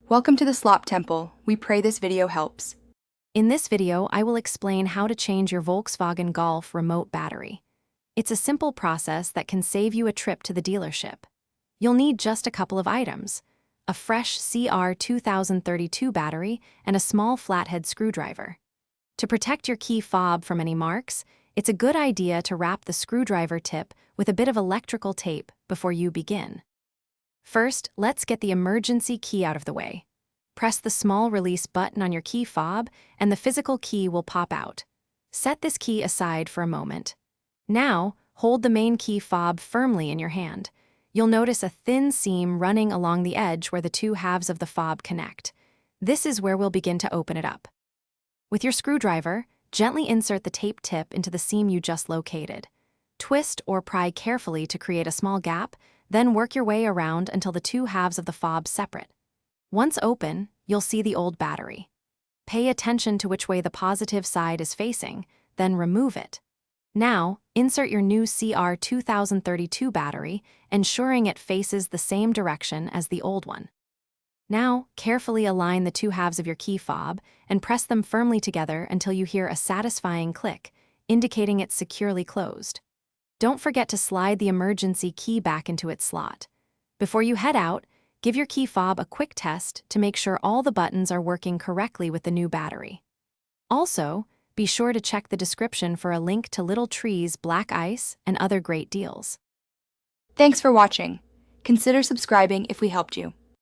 Welcome to the Slop Temple. We pray this video helps. In this video, I will explain how to change your Volkswagen Golf remote battery. It's a simple process that can save you a trip to the dealership. You'll need just a couple of items: a fresh CR2032 battery and a small flathead screwdriver. To protect your key fob from any marks, it's a good idea to wrap the screwdriver tip with a bit of electrical tape before you begin. First, let's get the emergency key out of the way. Press the small release button on your key fob and the physical key will pop out. Set this key aside for a moment. Now, hold the main key fob firmly in your hand. You'll notice a thin seam running along the edge where the two halves of the fob connect. This is where we'll begin to open it up. With your screwdriver, gently insert the tape tip into the seam you just located. Twist or pry carefully to create a small gap, then work your way around until the two halves of the fob separate. Once open, you'll see the old battery. Pay attention to which way the positive side is facing, then remove it. Now, insert your new CR2032 battery, ensuring it faces the same direction as the old one. Now, carefully align the two halves of your key fob and press them firmly together until you hear a satisfying click, indicating it's securely closed. Don't forget to slide the emergency key back into its slot. Before you head out, give your key fob a quick test to make sure all the buttons are working correctly with the new battery. Also, be sure to check the description for a link to Little Tree's black ice and other great deals. Thanks for watching. Consider subscribing if we helped you.